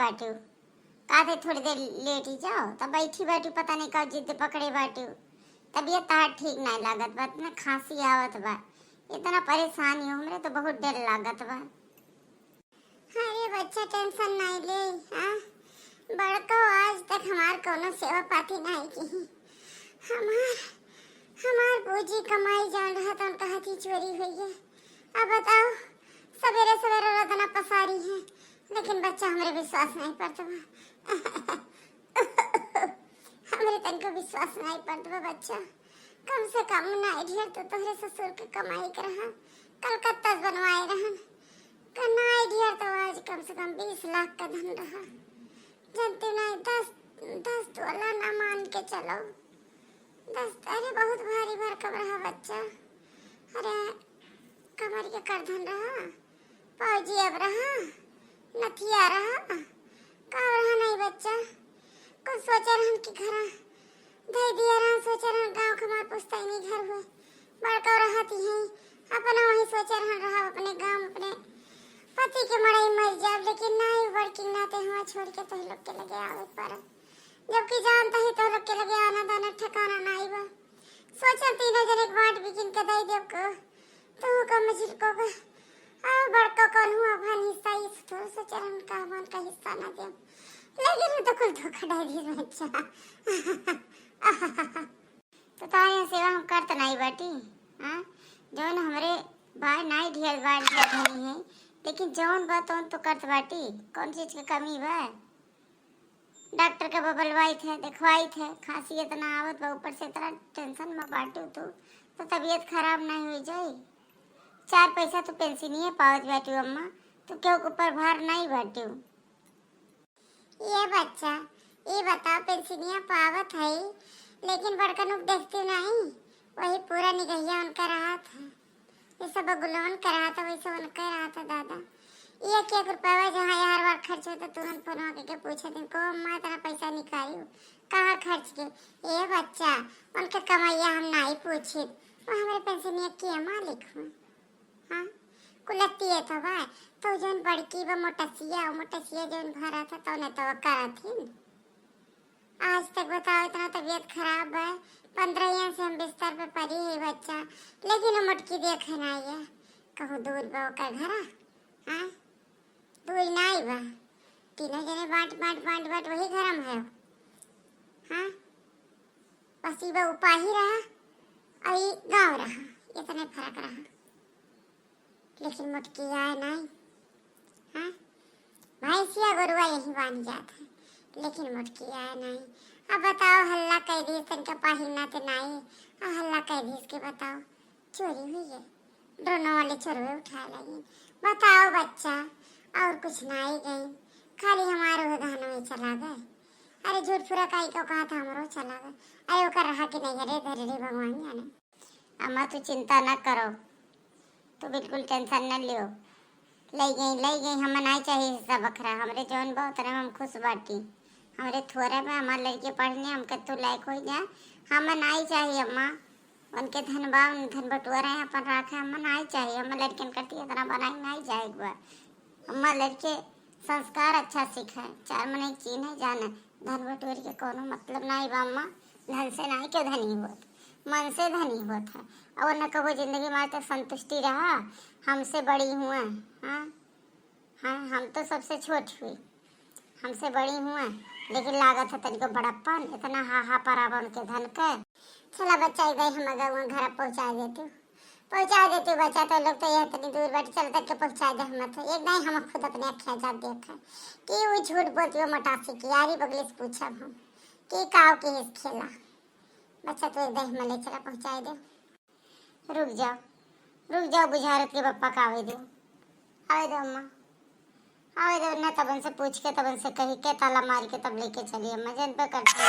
बाटू काहे थोड़ी देर लेट ही जाओ तब बैठी बाटू पता नहीं कब जिद पकड़े बाटू तबीयत तार ठीक नहीं लागत बा इतना खांसी आवत बा इतना परेशानी हो हमरे तो बहुत डर लागत बा। अरे बच्चा टेंशन नहीं ले हाँ बड़का आज तक हमार कोनो सेवा पाती नहीं की हमार बूजी कमाई जान रहा तो उनका हाथी चोरी हुई है। अब बताओ सवेरे सवेरे रोदना पसारी है लेकिन बच्चा हमरे विश्वास नहीं पड़ता हमरे तनको विश्वास नहीं पड़ता बच्चा कम से कम नहीं ढेर तो तोहरे ससुर के कमाई कर रहा कलकत्ता बनवाए रहन कनाई ढेर तो आज कम से कम 20 लाख का धन रहा जानते नहीं 10 तोला ना मान के चलो 10 अरे बहुत भारी भरकम रहा बच्चा। अरे कमर के करधन रहा पौजी अब रहा नथिया रहा का रहा नहीं बच्चा कुछ सोचा रहन की घर दे दिया रहा सोचा रहन गांव के हमार पुश्तैनी घर हुए बड़का रहती है अपना वही सोचा रहन रहा अपने गांव अपने पति के मड़ाई मर जाब लेकिन नहीं बड़की नाते हुआ छोड़ के तो लोग के लगे आवे पर जबकि जानता ही तो लोग के लगे आना दाना ठिकाना नहीं बा सोचा तीनों जने बाट बिकिन के दे देव को तो को मझिल को बड़का कौन हुआ भान हिस्सा इस तो सोचरन का मन का हिस्सा ना दे लेकिन तो कुल धोखा डाल दिया बच्चा तो ताया सेवा हम करत नहीं बाटी हां जौन हमरे भाई नहीं ढेर बार धनी है लेकिन जौन बात तो करत बाटी कौन चीज की कमी बा डॉक्टर के बबलवाई थे दिखवाई थे खांसी इतना आवत बा ऊपर से इतना टेंशन में बाटू तो तबीयत खराब नहीं हो जाए 4 पैसा तो पेंशन ही पावत बैठी अम्मा तो क्यों ऊपर भार नहीं बैठी ये बच्चा ये बताओ पेंशनिया पावत है लेकिन बड़का नुक देखती नहीं वही पूरा निगहिया उनका रहा था ये सब गुलोन कर रहा था वैसे उनका रहा था दादा ये क्या रुपया जहाँ हर बार खर्च होता तुरंत फोन करके पूछे दिन को अम्मा इतना पैसा निकाली कहाँ खर्च के ये बच्चा उनका कमाइया हम नहीं पूछे वो हमारे पेंशनिया के मालिक हूँ हाँ कुलती है तो भाई तो जोन बड़की व मोटसिया जोन भरा था तो ने तो करा थी आज तक बताओ इतना तबीयत खराब है 15 यहाँ से हम बिस्तर पे पड़ी है बच्चा लेकिन वो मटकी देखे नहीं है कहूँ दूध बा का घर हाँ दूध नहीं बा तीनों जने बांट वही घर में है हाँ बस ये उपाही रहा और गाँव रहा इतने फर्क रहा लेकिन मुटकी आए नहीं हाँ भैंसिया गोरुआ यही बांध जाता है लेकिन मुटकी आए नहीं। अब बताओ हल्ला कह दी तनका पाहिना तो नहीं अब हल्ला कह दी इसके बताओ चोरी हुई है दोनों वाले चोरवे उठा लगी बताओ बच्चा और कुछ नहीं गई खाली हमारे उदाहरण में चला गए अरे झूठ पूरा काई को कहा था हमारो चला गए अरे वो कर रहा कि नहीं अरे धरे भगवान जाने। अम्मा तू चिंता न करो तो बिल्कुल टेंशन न लियो ले गई हमें नहीं चाहिए हिस्सा बखरा हमरे जौन बहुत रहे हम खुश बाटी हमरे थोड़े में हमारे लड़के पढ़ने हमके तो लायक हो जाए हमें नहीं चाहिए अम्मा उनके धन बटुआरे हैं अपन रखे हमें नहीं चाहिए हमें लड़कियन करती इतना बनाई नहीं जाए एक बार अम्मा लड़के संस्कार अच्छा सीखे 4 महीने चीन है जाने धन बटुआरे के कोनो मतलब नहीं बा अम्मा धन से नहीं क्यों धनी होत मन से धनी होता है और न कबो जिंदगी में तक संतुष्टि रहा हमसे बड़ी हुआ हाँ हाँ हम तो सबसे छोट हुई हमसे बड़ी हुआ लेकिन लागत है तनिको बड़प्पन इतना हा परावा उनके धन के चला बच्चा गई हम अगर घर पहुँचा देती बच्चा तो लोग तो यह इतनी दूर बैठ चल तक के पहुँचा दे हम तो एक नहीं हम खुद अपने अखियाँ जा देखा कि वो झूठ बोलती हो मटासी की यारी बगले से पूछा हम कि काव के हिस खेला बच्चा तो एकदम ले चला पहुँचा दे रुक जाओ बुझारत के पप्पा का आवे दो अम्मा आवे दो ना तबन से पूछ के तबन से कही के ताला मार के तब लेके चलिए अम्मा जन पे करती